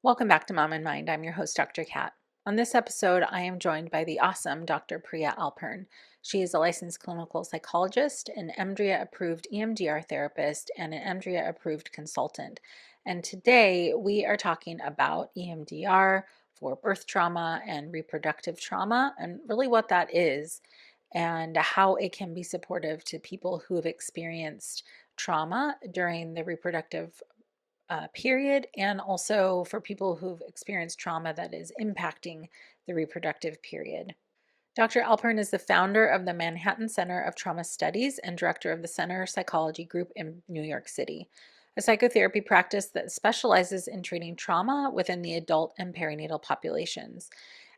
Welcome back to Mom in Mind. I'm your host, Dr. Kat. On this episode, I am joined by the awesome Dr. Priya Alpern. She is a licensed clinical psychologist, an EMDRIA approved EMDR therapist, and an EMDRIA approved consultant. And today we are talking about EMDR for birth trauma and reproductive trauma, and really what that is, and how it can be supportive to people who have experienced trauma during the reproductive period, and also for people who've experienced trauma that is impacting the reproductive period. Dr. Alpern is the founder of the Manhattan Center of Trauma Studies and director of the Center Psychology Group in New York City, a psychotherapy practice that specializes in treating trauma within the adult and perinatal populations.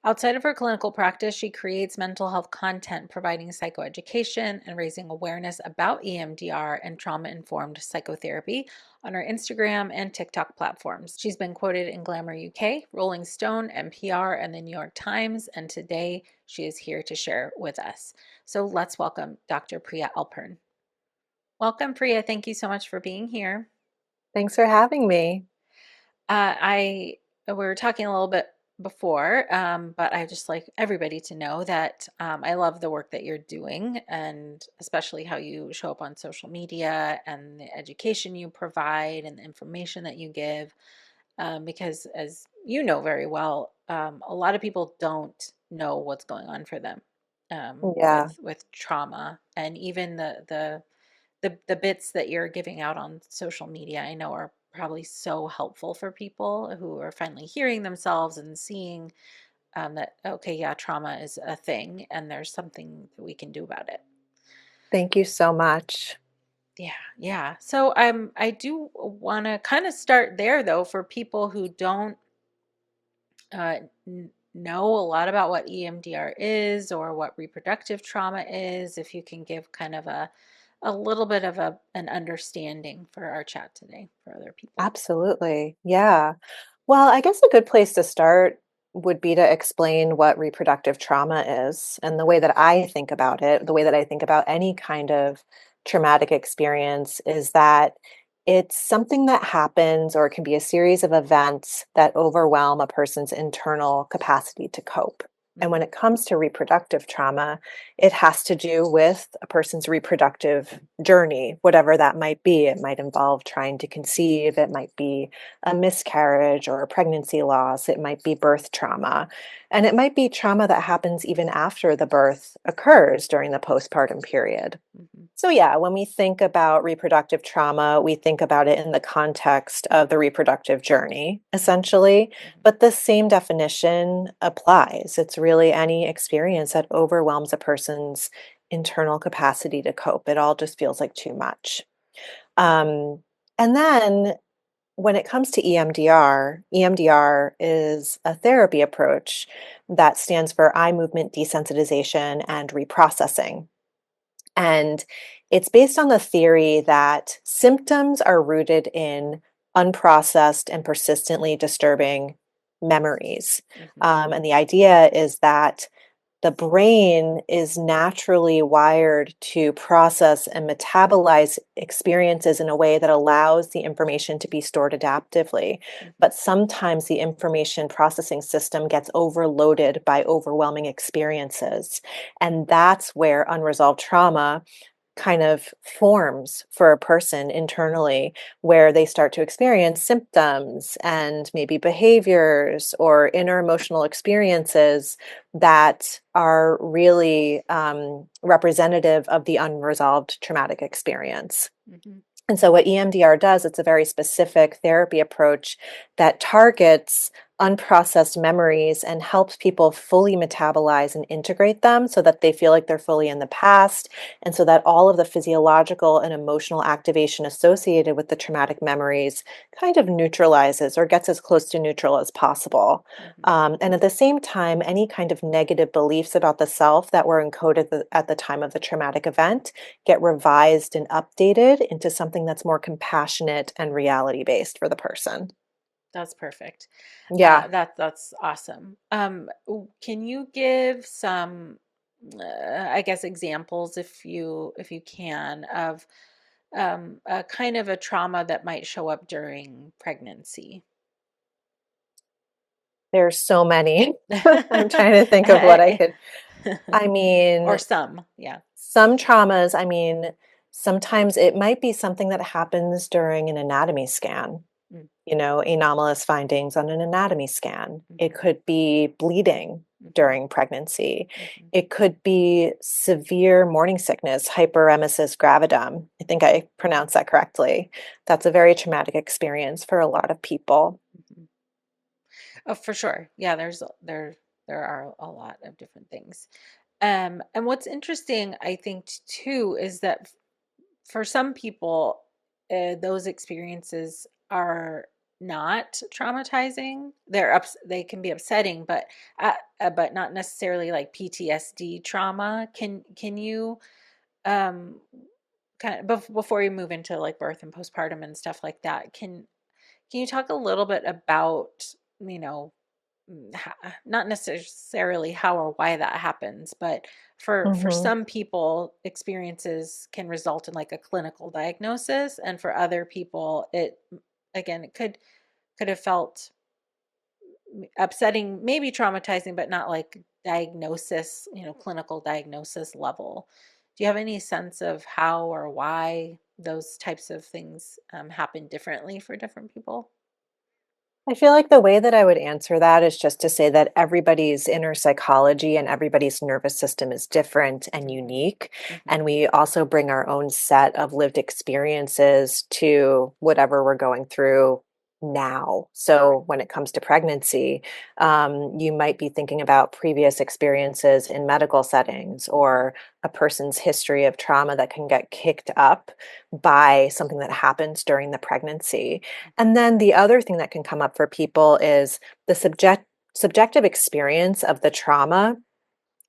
Outside of her clinical practice, she creates mental health content, providing psychoeducation and raising awareness about EMDR and trauma-informed psychotherapy on her Instagram and TikTok platforms. She's been quoted in Glamour UK, Rolling Stone, NPR, and the New York Times, and today she is here to share with us. So let's welcome Dr. Priya Alpern. Welcome, Priya. Thank you so much for being here. Thanks for having me. We were talking a little bit before, but I just like everybody to know that I love the work that you're doing, and especially how you show up on social media and the education you provide and the information that you give. Because, as you know very well, a lot of people don't know what's going on for them Yeah, with trauma, and even the bits that you're giving out on social media, I know are probably so helpful for people who are finally hearing themselves and seeing that, okay, yeah, trauma is a thing and there's something that we can do about it. thank you so much. Yeah, yeah. So I do want to kind of start there though, for people who don't know a lot about what EMDR is or what reproductive trauma is, if you can give kind of a little bit of an understanding for our chat today for other people. Absolutely. Yeah. Well, I guess a good place to start would be to explain what reproductive trauma is and the way that I think about it, the way that I think about any kind of traumatic experience is that it's something that happens or it can be a series of events that overwhelm a person's internal capacity to cope. And when Mhm. it comes to reproductive trauma, it has to do with a person's reproductive journey, whatever that might be. It might involve trying to conceive, it might be a miscarriage or a pregnancy loss, it might be birth trauma, and it might be trauma that happens even after the birth occurs during the postpartum period. Mhm. So, yeah, when we think about reproductive trauma, we think about it in the context of the reproductive journey, essentially. Mhm. But the same definition applies. It's really any experience that overwhelms a person's internal capacity to cope. It all just feels like too much. Mhm. Um, and then when it comes to EMDR, EMDR is a therapy approach that stands for eye movement desensitization and reprocessing. And it's based on the theory that symptoms are rooted in unprocessed and persistently disturbing memories. Mhm. And the idea is that the brain is naturally wired to process and metabolize experiences in a way that allows the information to be stored adaptively. Mhm. But sometimes the information processing system gets overloaded by overwhelming experiences. And that's where unresolved trauma kind of forms for a person internally, where they start to experience symptoms and maybe behaviors or inner emotional experiences that are really representative of the unresolved traumatic experience. Mhm. And so, what EMDR does, it's a very specific therapy approach that targets unprocessed memories and helps people fully metabolize and integrate them so that they feel like they're fully in the past. And so that all of the physiological and emotional activation associated with the traumatic memories kind of neutralizes or gets as close to neutral as possible. Mhm. And at the same time, any kind of negative beliefs about the self that were encoded at the time of the traumatic event get revised and updated into something that's more compassionate and reality based for the person. That's perfect. Yeah. That's awesome. Can you give some, I guess, examples, if you can, of a kind of a trauma that might show up during pregnancy? There's so many. I'm trying to think of what I could. I Or mean, some, yeah. some traumas, I mean, sometimes it might be something that happens during an anatomy scan, Mm, anomalous findings on an anatomy scan. It mhm, could be bleeding mhm, during pregnancy. mhm, It could be severe morning sickness, hyperemesis gravidum. I think I pronounced that correctly. That's a very traumatic experience for a lot of people. mhm. Oh, for sure. Yeah, there are a lot of different things. And what's interesting, I think, too, is that for some people, those experiences are not traumatizing. They can be upsetting, but not necessarily like PTSD trauma. Can you um kind of before you move into like birth and postpartum and stuff like that, can you talk a little bit about, you know, not necessarily how or why that happens, but for Mhm. some people, experiences can result in like a clinical diagnosis, and for other people, again, it could have felt upsetting, maybe traumatizing, but not like diagnosis, clinical diagnosis level. Do you have any sense of how or why those types of things happen differently for different people? I feel like the way that I would answer that is just to say that everybody's inner psychology and everybody's nervous system is different and Hmm. unique. Hmm. And we also bring our own set of lived experiences to whatever we're going through now. So when it comes to pregnancy, you might be thinking about previous experiences in medical settings Hmm. or a person's history of trauma that can get kicked up by something that happens during the pregnancy. And then the other thing that can come up for people is the subjective experience of the trauma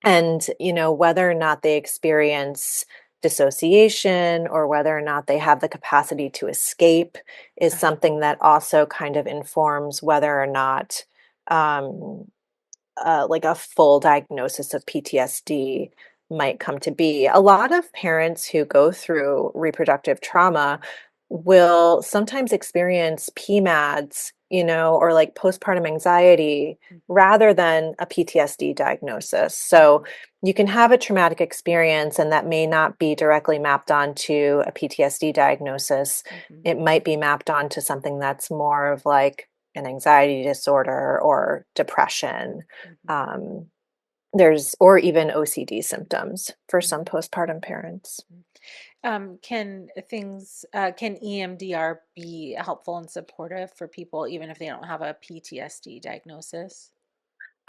and, whether or not they experience dissociation or whether or not they have the capacity to escape is Uh-huh. something that also kind of informs whether or not um, like a full diagnosis of PTSD might come to be. A lot of parents who go through reproductive trauma will sometimes experience PMADs, or like postpartum anxiety Mhm, rather than a PTSD diagnosis. So mhm, you can have a traumatic experience and that may not be directly mapped onto a PTSD diagnosis. mhm, It might be mapped onto something that's more of like an anxiety disorder or depression. mhm, Um, or even OCD symptoms for some mhm, postpartum parents. mhm. Can EMDR be helpful and supportive for people even if they don't have a PTSD diagnosis?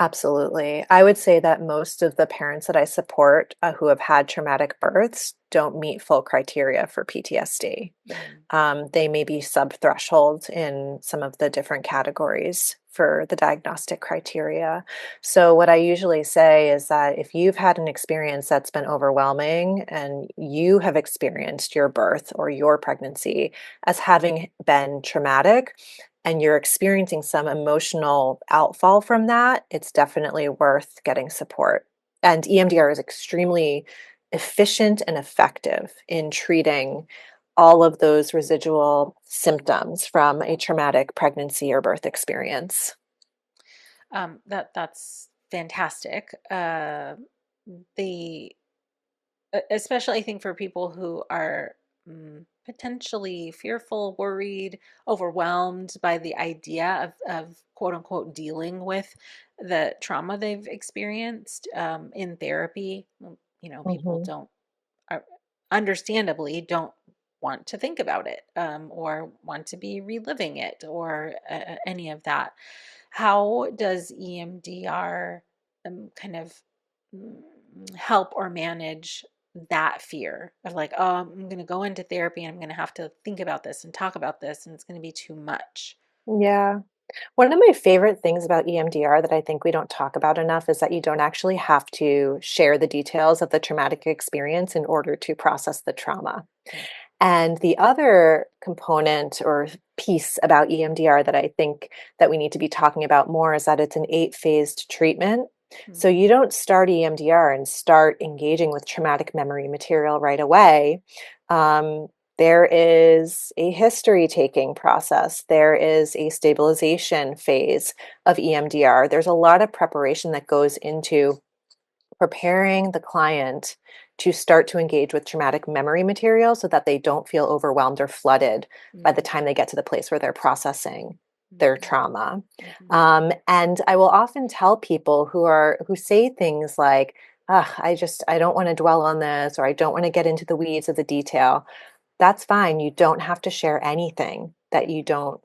Absolutely. I would say that most of the parents that I support who have had traumatic births don't meet full criteria for PTSD. Mm, They may be sub-threshold in some of the different categories for the diagnostic criteria. So, what I usually say is that if you've had an experience that's been overwhelming and you have experienced your birth or your pregnancy as having been traumatic, and you're experiencing some emotional outfall from that, it's definitely worth getting support. And EMDR is extremely efficient and effective in treating all of those residual symptoms from a traumatic pregnancy or birth experience. that's fantastic. The Especially I think for people who are potentially fearful, worried, overwhelmed by the idea of quote unquote dealing with the trauma they've experienced in therapy. People Mhm. are, understandably don't want to think about it or want to be reliving it or any of that. How does EMDR kind of mm, help or manage that fear of like, oh, I'm going to go into therapy and I'm going to have to think about this and talk about this and it's going to be too much? Yeah. One of my favorite things about EMDR that I think we don't talk about enough is that you don't actually have to share the details of the traumatic experience in order to process the trauma. Mm, And the other component or piece about EMDR that I think that we need to be talking about more is that it's an 8-phased treatment. mm, So you don't start EMDR and start engaging with traumatic memory material right away. Um, There is a history taking process. There is a stabilization phase of EMDR. There's a lot of preparation that goes into preparing the client to start to engage with traumatic memory material so that they don't feel overwhelmed or flooded by the Mm-hmm. time they get to the place where they're processing their trauma. Mm-hmm. And I will often tell people who say things like, I don't want to dwell on this, or I don't want to get into the weeds of the detail. That's fine. You don't have to share anything that you don't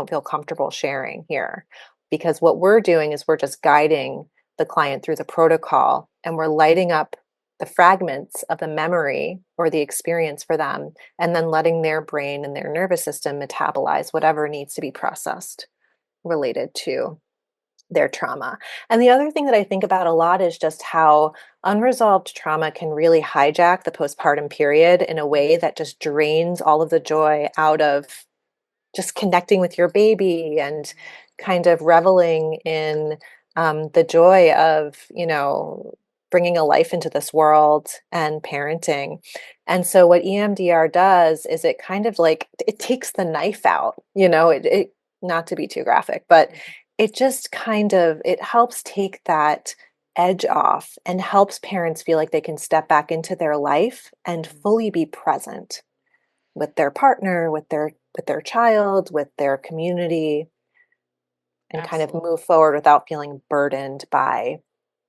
feel comfortable sharing here. Because what we're doing is we're just guiding the client through the protocol and we're lighting up the fragments of the memory or the experience for them and then letting their brain and their nervous system metabolize whatever needs to be processed related to their trauma. And the other thing that I think about a lot is just how unresolved trauma can really hijack the postpartum period in a way that just drains all of the joy out of just connecting with your baby and kind of reveling in the joy of, bringing a life into this world and parenting. And so what EMDR does is it kind of like it takes the knife out, it not to be too graphic, but Mm-hmm. it just kind of it helps take that edge off and helps parents feel like they can step back into their life and Mm-hmm. fully be present with their partner, with their child, with their community, and kind of Absolutely. move forward without feeling burdened by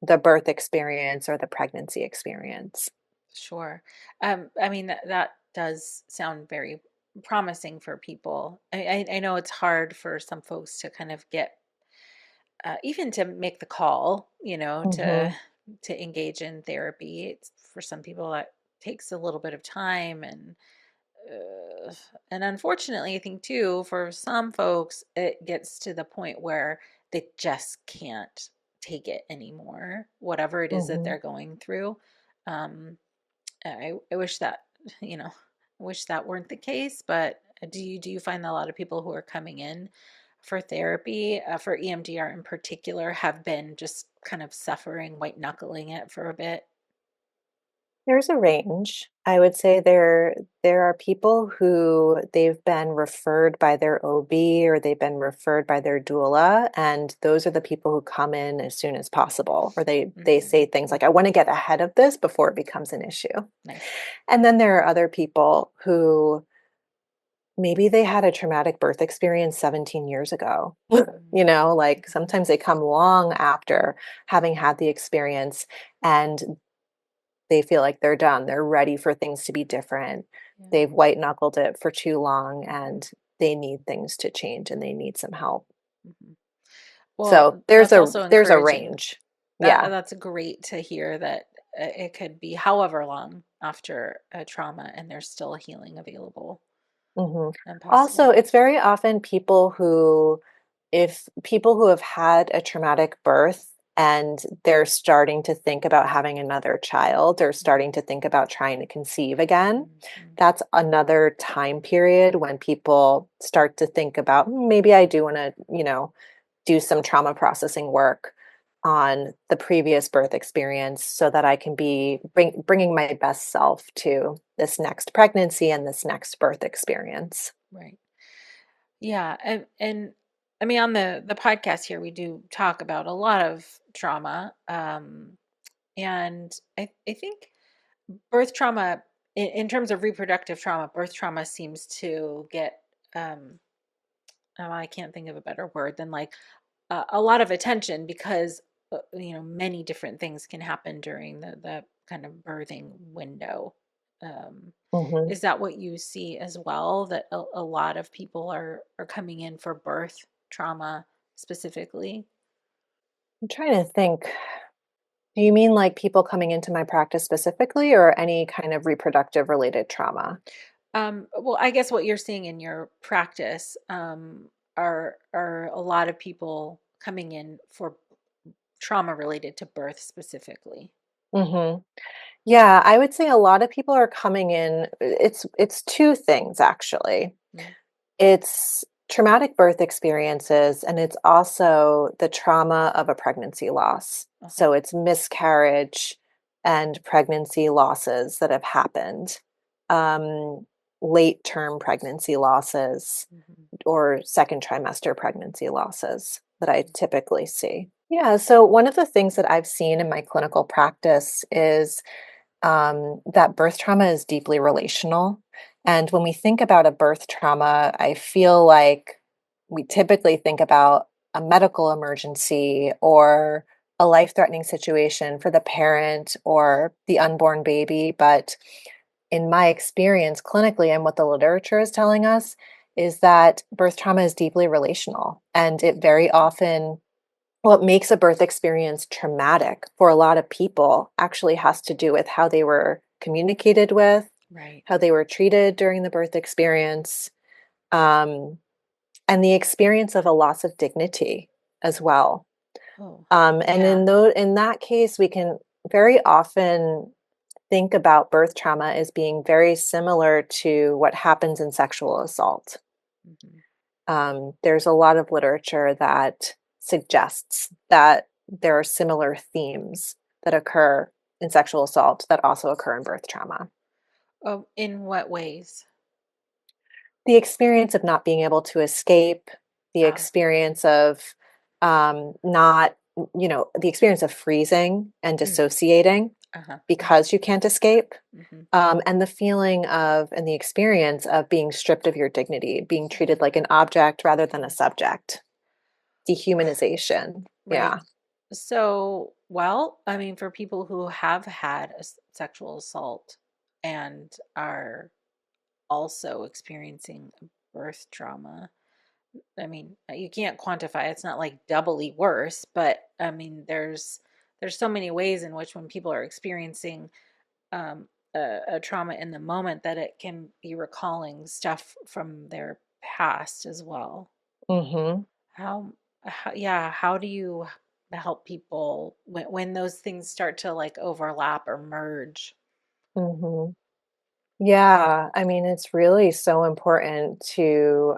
the birth experience or the pregnancy experience. Sure. I mean, that does sound very promising for people. I know it's hard for some folks to kind of get, even to make the call, Mhm. to engage in therapy. It's for some people that takes a little bit of time uh, and unfortunately, I think too, for some folks, it gets to the point where they just can't take it anymore, whatever it is that Mhm. they're going through. Um, I wish that, I wish that weren't the case, but do you find that a lot of people who are coming in for therapy, for EMDR in particular, have been just kind of suffering, white knuckling it for a bit? There's a range. I would say there are people who they've been referred by their OB or they've been referred by their doula, and those are the people who come in as soon as possible, or they Hmm. say things like, "I want to get ahead of this before it becomes an issue." Nice. And then there are other people who maybe they had a traumatic birth experience 17 years ago. Like Mm-hmm. sometimes they come long after having had the experience and they feel like they're done. They're ready for things to be different. Yeah. They've white knuckled it for too long and they need things to change and they need some help. Mhm. Well, So there's that's a also there's a encouraging. range. That Yeah. that's great to hear that it could be however long after a trauma and there's still healing available Mhm. and Also, possible. it's very often if people who have had a traumatic birth and they're starting to think about having another child or starting to think about trying to conceive again, Mhm. that's another time period when people start to think about, maybe I do want to, do some trauma processing work on the previous birth experience so that I can be bringing my best self to this next pregnancy and this next birth experience. Right. Yeah, and I mean on the podcast here we do talk about a lot of trauma, and I think birth trauma in terms of reproductive trauma, birth trauma seems to get, um oh, I can't think of a better word than like a lot of attention because many different things can happen during the kind of birthing window. Um, Mhm. is that what you see as well? That a lot of people are coming in for birth trauma specifically? I'm trying to think. Do you mean like people coming into my practice specifically or any kind of reproductive related trauma? Well, I guess what you're seeing in your practice, are a lot of people coming in for trauma related to birth specifically. Mhm. Yeah, I would say a lot of people are coming in it's two things actually. Mm. It's traumatic birth experiences and it's also the trauma of a pregnancy loss. Uh-huh. So it's miscarriage and pregnancy losses that have happened. Um, late term pregnancy losses Mhm. or second trimester pregnancy losses that I typically see. Yeah, so one of the things that I've seen in my clinical practice is that birth trauma is deeply relational. And when we think about a birth trauma, I feel like we typically think about a medical emergency or a life threatening situation for the parent or the unborn baby. But in my experience clinically and what the literature is telling us is that birth trauma is deeply relational and it very often what makes a birth experience traumatic for a lot of people actually has to do with how they were communicated with, Right. how they were treated during the birth experience, um, and the experience of a loss of dignity as well. Oh, And yeah. in that case, we can very often think about birth trauma as being very similar to what happens in sexual assault. Mhm. There's a lot of literature that suggests that there are similar themes that occur in sexual assault that also occur in birth trauma. Oh, in what ways? The experience of not being able to escape, the Ah, experience of not, the experience of freezing and mm, dissociating uh-huh. because you can't escape. Mhm. And the feeling of and the experience of being stripped of your dignity, being treated like Mhm. an object rather than a Mhm. subject. Dehumanization. Right. Yeah. So, well, I mean, for people who have had a sexual assault and are also experiencing birth trauma, I mean, you can't quantify. It's not like doubly worse, but I mean, there's so many ways in which when people are experiencing a trauma in the moment that it can be recalling stuff from their past as well. Mhm. How, yeah, how do you help people when those things start to like overlap or merge? Mhm. Yeah, I mean, it's really so important to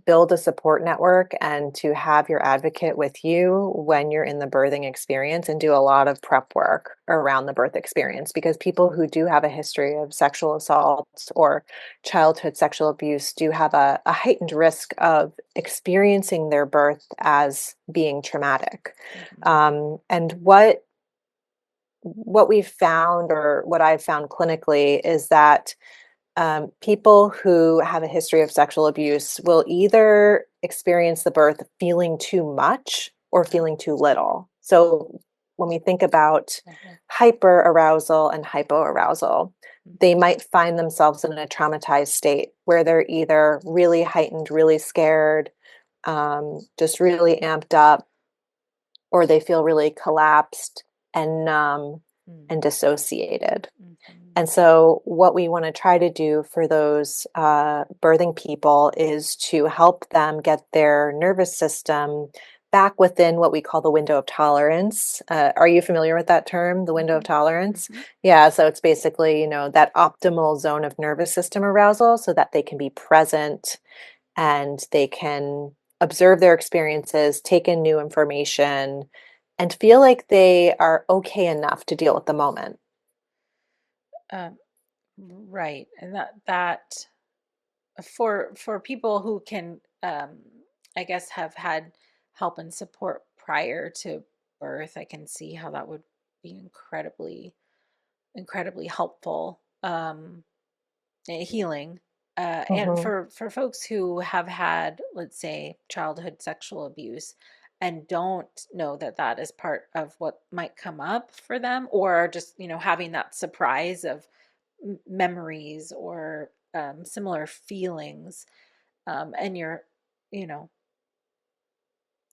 build a support network and to have your advocate with you when you're in the birthing experience and do a lot of prep work around the birth experience because people who do have a history of sexual assault or childhood sexual abuse do have a heightened risk of experiencing their birth as being traumatic. Mhm. And what we've found or what I've found clinically is that people who have a history of sexual abuse will either experience the birth feeling too much or Oh, feeling too little. So when we think about uh-huh. hyper arousal and hypoarousal, they Mhm. might find themselves in a traumatized state where they're either really heightened, really scared, just really amped up, or they feel really collapsed and numb Mm. and dissociated. Mhm. And so, what we want to try to do for those birthing people is to help them get their nervous system back within what we call the window of tolerance. Are you familiar with that term, the window of Mhm. tolerance? Mhm. Yeah, so it's basically, that optimal zone of nervous system arousal so that they can be present and they can observe their experiences, take in new information, and feel like they are okay enough to deal with the moment. Um, right, and that for people who can, I guess, have had help and support prior to birth, I can see how that would be incredibly helpful, healing. And Mhm. for folks who have had, let's say, childhood sexual abuse and don't know that that is part of what might come up for them, or are just, having that surprise of memories or similar feelings, and you're, you know,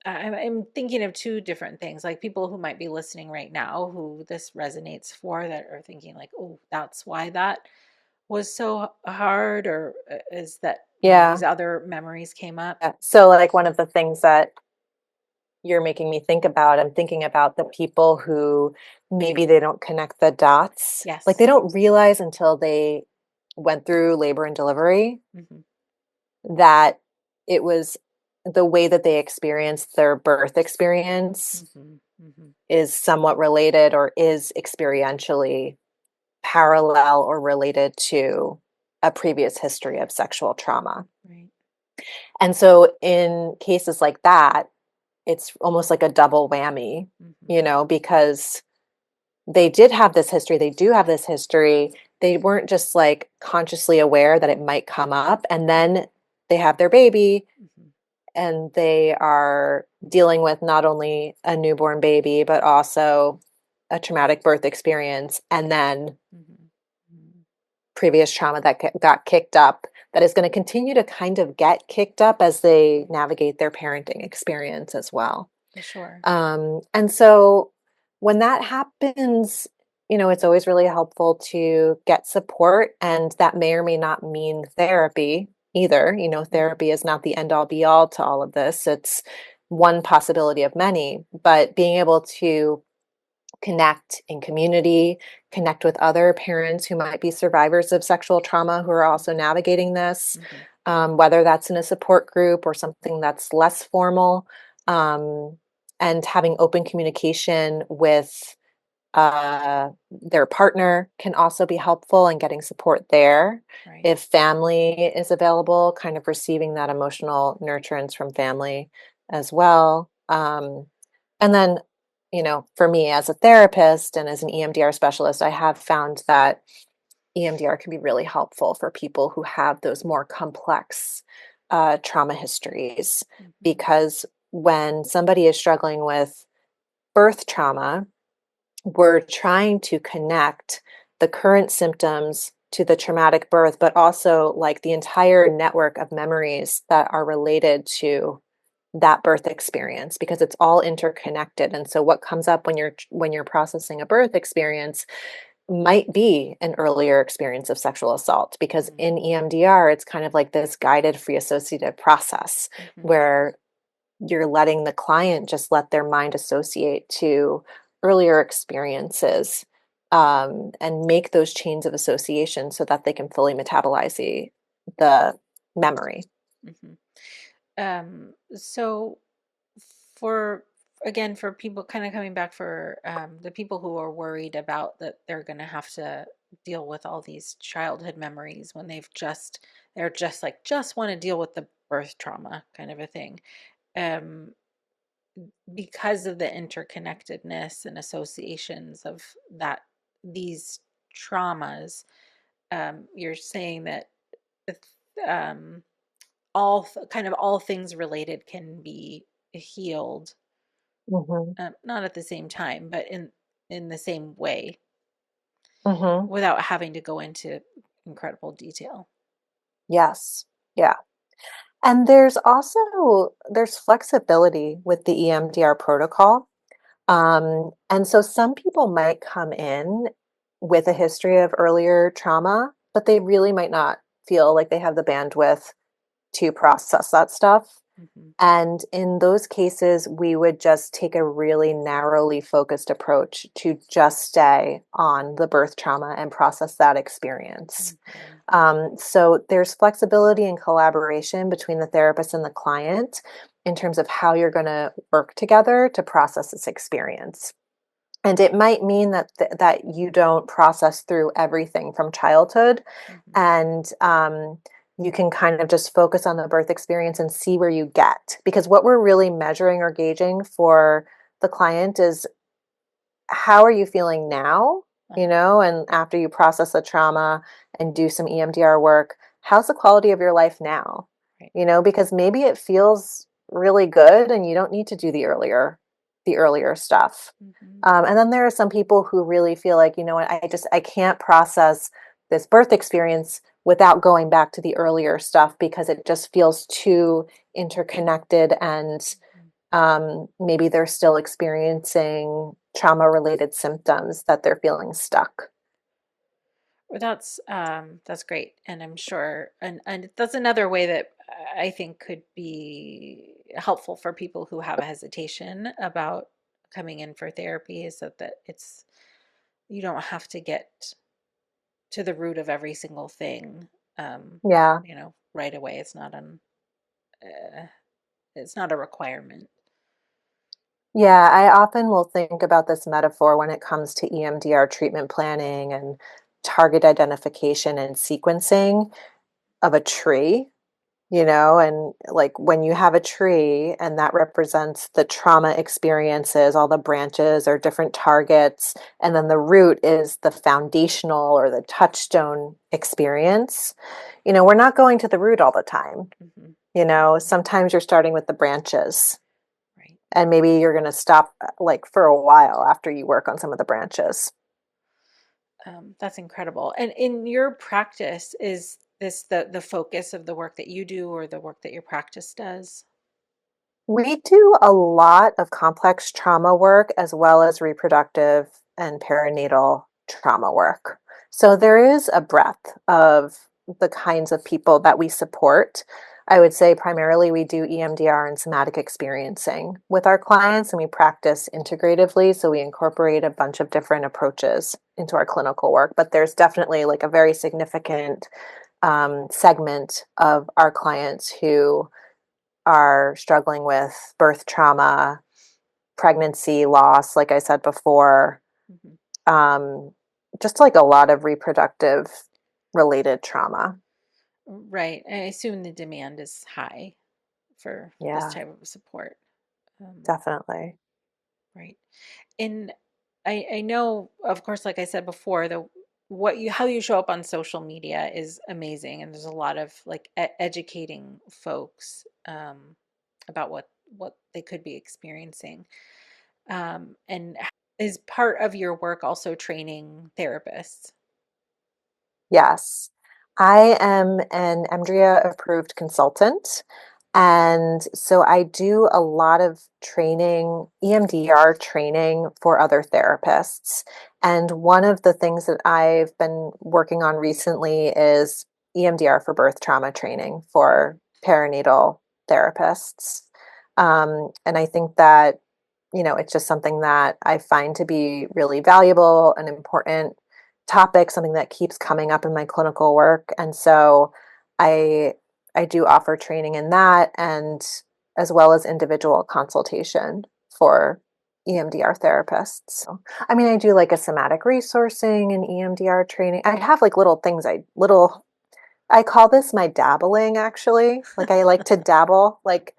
I'm thinking of two different things, like people who might be listening right now who this resonates for, that are thinking like, oh, that's why that was so hard, or is that, these Yeah. other memories came up? Yeah. So, like, one of the things that you're making me think about, I'm thinking about the people who maybe they don't connect the dots. Like, Yes. they don't realize until they went through labor and delivery Hmm. that it was the way that they experienced their birth experience Hmm. Hmm. is somewhat related or is experientially parallel or related to a previous history of sexual trauma. Right. And so in cases like that, it's almost like a double whammy, Mm-hmm. because they did have this history, they do have this history. They weren't just like consciously aware that it might come up. And then they have their baby Mm-hmm. and they are dealing with not only a newborn baby, but also a traumatic birth experience. And then Mm-hmm. Mm-hmm. previous trauma that got kicked up that is going to continue to kind of get kicked up as they navigate their parenting experience as well. For sure. And so when that happens, it's always really helpful to get support, and that may or may not mean therapy either. Mm-hmm. Therapy is not the end all be all to all of this. It's one possibility of many, but being able to connect in community, connect with other parents who might be survivors of sexual trauma who are also navigating this, Mm-hmm. whether that's in a support group or something that's less formal, and having open communication with their partner can also be helpful in getting support there. Right. If family is available, kind of receiving that emotional nurturance from family as well. And then, for me as a therapist and as an EMDR specialist, I have found that EMDR can be really helpful for people who have those more complex trauma histories. Mm-hmm. Because when somebody is struggling with birth trauma, we're trying to connect the current symptoms to the traumatic birth, but also like the entire network of memories that are related to that birth experience, because it's all interconnected. And so what comes up when you're processing a birth experience might be an earlier experience of sexual assault, because Mm-hmm. in EMDR it's kind of like this guided free associative process Mm-hmm. where you're letting the client just let their mind associate to earlier experiences, and make those chains of association so that they can fully metabolize the memory. Mm-hmm. So for again, for people kind of coming back, for the people who are worried about that they're going to have to deal with all these childhood memories when they're just like just want to deal with the birth trauma kind of a thing. Um, because of the interconnectedness and associations of that these traumas, you're saying that um, kind of all things related can be healed, Hmm. not at the same time, but in the same way, Hmm. without having to go into incredible detail. Yes. Yeah. And there's flexibility with the EMDR protocol. And so some people might come in with a history of earlier trauma, but they really might not feel like they have the bandwidth to process that stuff. Hmm. And in those cases, we would just take a really narrowly focused approach to just stay on the birth trauma and process that experience. Hmm. So there's flexibility and collaboration between the therapist and the client in terms of how you're going to work together to process this experience. And it might mean that you don't process through everything from childhood, Hmm. and you can kind of just focus on the birth experience and see where you get. Because what we're really measuring or gauging for the client is, how are you feeling now? Uh-huh. And after you process the trauma and do some EMDR work, how's the quality of your life now? Right. Because maybe it feels really good and you don't need to do the earlier stuff. Hmm. And then there are some people who really feel like, what, I can't process this birth experience without going back to the earlier stuff because it just feels too interconnected, and maybe they're still experiencing trauma related symptoms that they're feeling stuck. Well, that's great, and I'm sure, and that's another way that I think could be helpful for people who have a hesitation about coming in for therapy, is that it's you don't have to get to the root of every single thing, Yeah. right away. Uh, it's not a requirement. Yeah, I often will think about this metaphor when it comes to EMDR treatment planning and target identification and sequencing of a tree, and like when you have a tree and that represents the trauma experiences, all the branches or different targets, and then the root is the foundational or the touchstone experience. We're not going to the root all the time. Hmm. Sometimes you're starting with the branches, Right. and maybe you're going to stop like for a while after you work on some of the branches. That's incredible. And in your practice, is this the focus of the work that you do or the work that your practice does? We do a lot of complex trauma work as well as reproductive and perinatal trauma work. So there is a breadth of the kinds of people that we support. I would say primarily we do EMDR and somatic experiencing with our clients, and we practice integratively. So we incorporate a bunch of different approaches into our clinical work. But there's definitely like a very significant segment of our clients who are struggling with birth trauma, pregnancy loss, like I said before, Hmm. um, just like a lot of reproductive related trauma. Right. I assume the demand is high for this Yeah, type of support. Um, definitely. right. And I know, of course, like I said before, the what you how you show up on social media is amazing, and there's a lot of like educating folks about what they could be experiencing. And is part of your work also training therapists? Yes. I am an EMDRIA approved consultant. And so I do a lot of training, EMDR training for other therapists. And one of the things that I've been working on recently is EMDR for birth trauma training for perinatal therapists. And I think that, it's just something that I find to be really valuable and important topic, something that keeps coming up in my clinical work. And so I I do offer training in that, and as well as individual consultation for EMDR therapists. So, I mean, I do like a somatic resourcing and EMDR training. I have like I call this my dabbling actually. Like I like to dabble. Like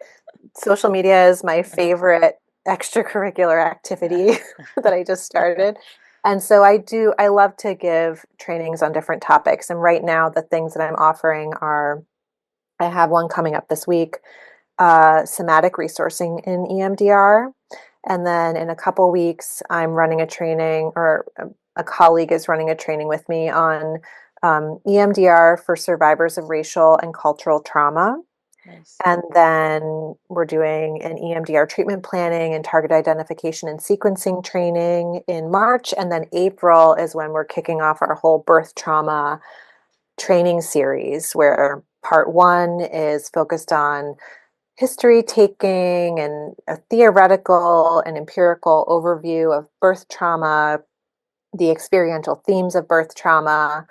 social media is my favorite extracurricular activity that I just started. And so I love to give trainings on different topics. And right now, the things that I'm offering are I have one coming up this week, somatic resourcing in EMDR. And then in a couple weeks, I'm running a training, or a colleague is running a training with me on EMDR for survivors of racial and cultural trauma. Nice. And then we're doing an EMDR treatment planning and target identification and sequencing training in March. And then April is when we're kicking off our whole birth trauma training series, where part one is focused on history taking and a theoretical and empirical overview of birth trauma, the experiential themes of birth trauma,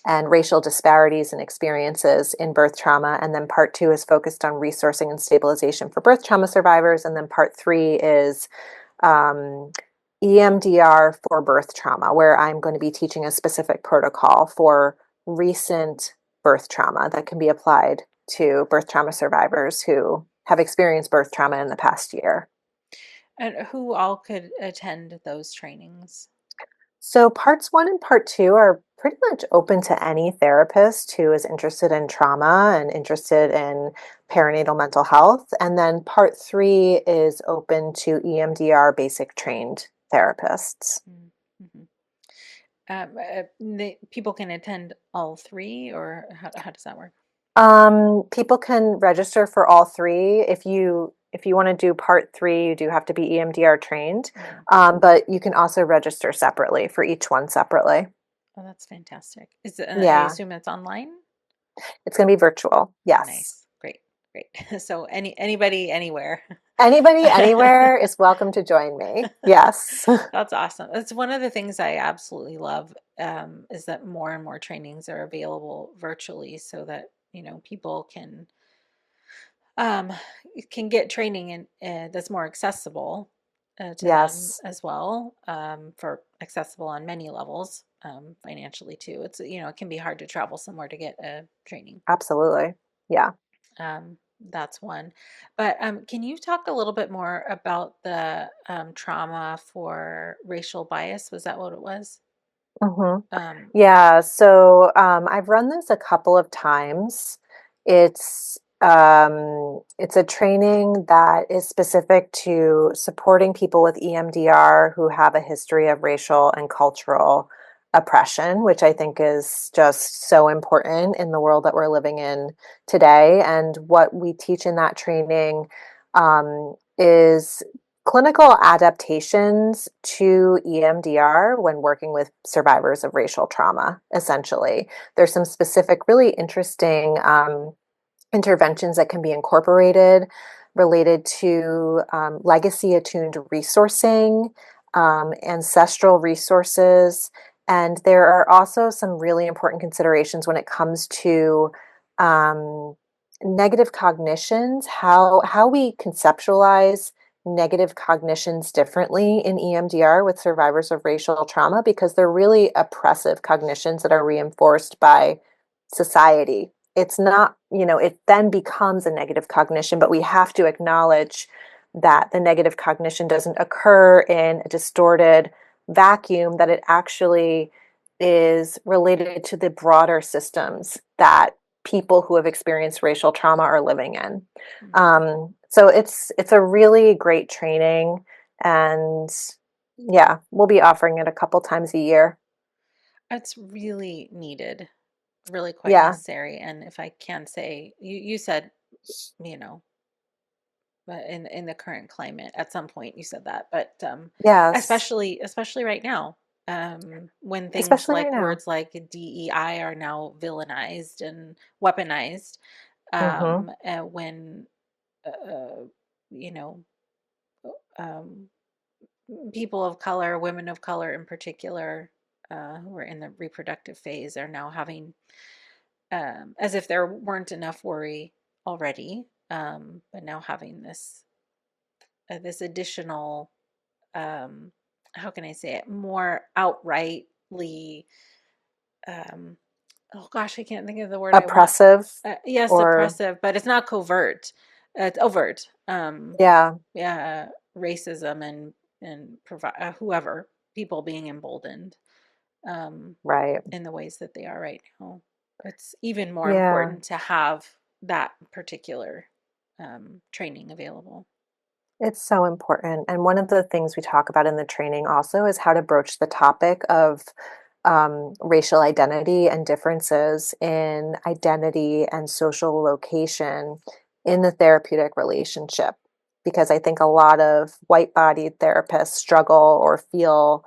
and racial disparities and experiences in birth trauma. And then part two is focused on resourcing and stabilization for birth trauma survivors. And then part three is um, EMDR for birth trauma, where I'm going to be teaching a specific protocol for recent birth trauma that can be applied to birth trauma survivors who have experienced birth trauma in the past year. And who all could attend those trainings? So, parts one and part two are pretty much open to any therapist who is interested in trauma and interested in perinatal mental health. And then part three is open to EMDR basic trained therapists. Mm-hmm. People can attend all three, or how does that work? People can register for all three. If you want to do part three, you do have to be EMDR trained. Hmm. But you can also register separately for each one separately. Oh, that's fantastic. Is it, I Yeah, assume it's online? it's going to be virtual. Yes. Nice. Great. Great. So anybody anywhere. Anybody, anywhere is welcome to join me. Yes. That's awesome. That's one of the things I absolutely love, is that more and more trainings are available virtually so that, people um, can get training that's more accessible. to them Yes, as well, for accessible on many levels, financially too. It's, it can be hard to travel somewhere to get a training. absolutely. Yeah. That's one. But can you talk a little bit more about the trauma for racial bias? Was that what it was? hmm Um, Yeah, so I've run this a couple of times. It's a training that is specific to supporting people with EMDR who have a history of racial and cultural oppression, which I think is just so important in the world that we're living in today. And what we teach in that training is clinical adaptations to EMDR when working with survivors of racial trauma, essentially. There's some specific, really interesting interventions that can be incorporated related to legacy attuned resourcing, ancestral resources. And there are also some really important considerations when it comes to um, negative cognitions, how we conceptualize negative cognitions differently in EMDR with survivors of racial trauma, because they're really oppressive cognitions that are reinforced by society. It's not, it then becomes a negative cognition, but we have to acknowledge that the negative cognition doesn't occur in a distorted vacuum, that it actually is related to the broader systems that people who have experienced racial trauma are living in. mhm. So it's a really great training, and yeah, we'll be offering it a couple times a year. It's really needed, really quite Yeah. necessary. And if I can say, you said, you know, but in the current climate, at some point you said that, but Yes. especially right now, when things Especially right like now. words like DEI are now villainized and weaponized, Hmm when uh, you know um, people of color, women of color in particular, who are in the reproductive phase, are now having, as if there weren't enough worry already, but now having this additional, um, how can I say it, more outrightly, um, oh gosh, I can't think of the word I want. Oppressive Yes, or oppressive, but it's not covert. It's overt. yeah, Yeah, racism and provide whoever, people being emboldened, um, right. in the ways that they are right now. It's even more Yeah. important to have that particular training available. It's so important. And one of the things we talk about in the training also is how to broach the topic of racial identity and differences in identity and social location in the therapeutic relationship. Because I think a lot of white bodied therapists struggle or feel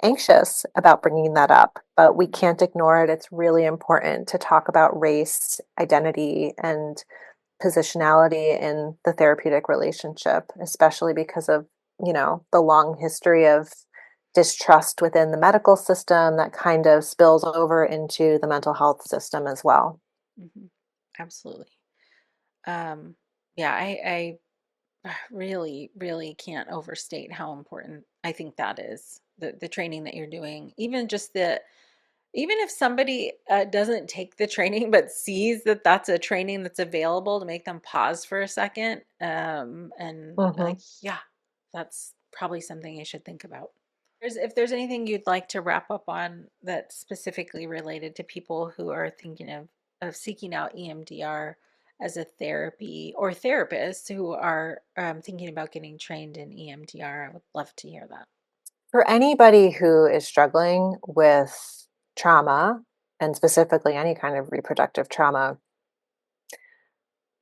anxious about bringing that up, but we Mhm, can't ignore it. It's really important to talk about race, identity, and positionality in the therapeutic relationship, especially because of, the long history of distrust within the medical system that kind of spills over into the mental health system as well. mhm. Absolutely. Um, yeah, I really, really can't overstate how important I think that is. The training that you're doing, even just even if somebody doesn't take the training but sees that that's a training that's available, to make them pause for a second, and be hmm like, yeah, that's probably something I should think about. If there's anything you'd like to wrap up on that's specifically related to people who are thinking of seeking out EMDR as a therapy, or therapists who are thinking about getting trained in EMDR, I would love to hear that. For anybody who is struggling with trauma, and specifically any kind of reproductive trauma,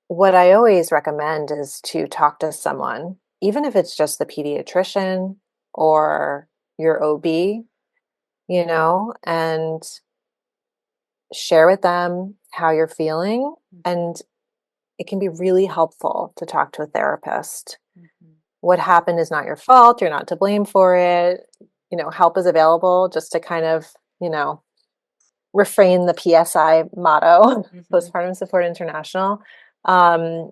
what I always recommend is to talk to someone, even if it's just the pediatrician or your OB, and share with them how you're feeling. Mhm, And it can be really helpful to talk to a therapist. mhm, What happened is not your fault. You're not to blame for it. Help is available, just to kind of, you know, refrain the PSI motto, mhm, Postpartum Support International. Um,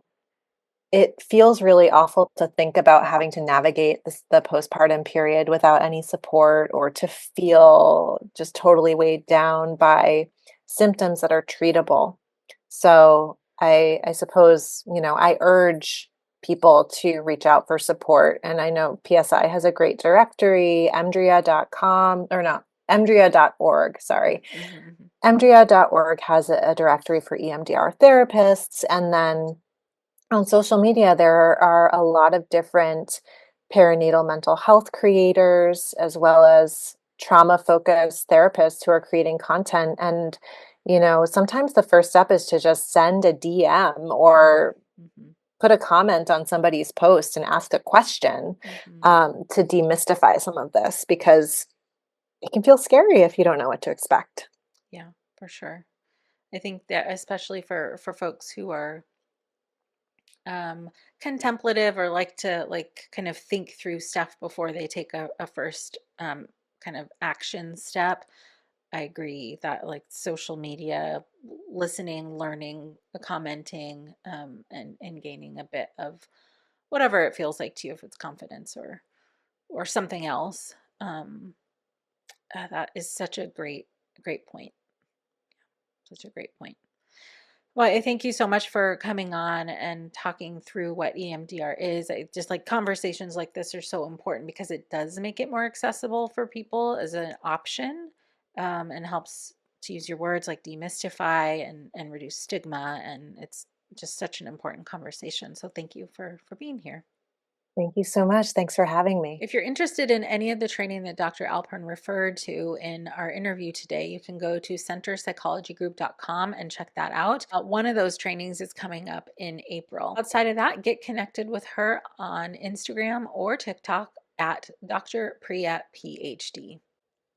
It feels really awful to think about having to navigate the postpartum period without any support or to feel just totally weighed down by symptoms that are treatable. So I suppose, I urge people to reach out for support. And I know PSI has a great directory, emdria.com, or not, emdria.org, sorry. Mhm. Emdria.org has a directory for EMDR therapists. And then on social media, there are a lot of different perinatal mental health creators, as well as trauma focused therapists who are creating content. And, sometimes the first step is to just send a DM Mhm. or Mhm. put a comment on somebody's post and ask a question, Mhm. to demystify some of this because it can feel scary if you don't know what to expect. Yeah, for sure. I think that especially for folks who are um, contemplative or like to like kind of think through stuff before they take a first kind of action step. I agree that like social media, listening, learning, commenting, and gaining a bit of whatever it feels like to you, if it's confidence or something else. Um, that is such a great point. Such a great point. Well, I thank you so much for coming on and talking through what EMDR is. I just like conversations like this are so important because it does make it more accessible for people as an option, and helps, to use your words, like demystify and reduce stigma. And it's just such an important conversation. So thank you for being here. Thank you so much. Thanks for having me. If you're interested in any of the training that Dr. Alpern referred to in our interview today, you can go to centerpsychologygroup.com and check that out. One of those trainings is coming up in April. Outside of that, get connected with her on Instagram or TikTok at Dr. Priya PhD.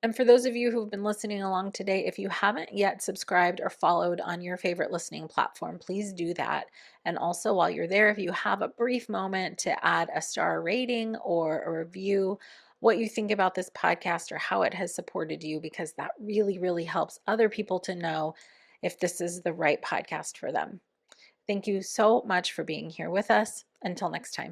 And for those of you who've been listening along today, if you haven't yet subscribed or followed on your favorite listening platform, please do that. And also, while you're there, if you have a brief moment to add a star rating or a review, what you think about this podcast or how it has supported you, because that really helps other people to know if this is the right podcast for them. Thank you so much for being here with us. Until next time.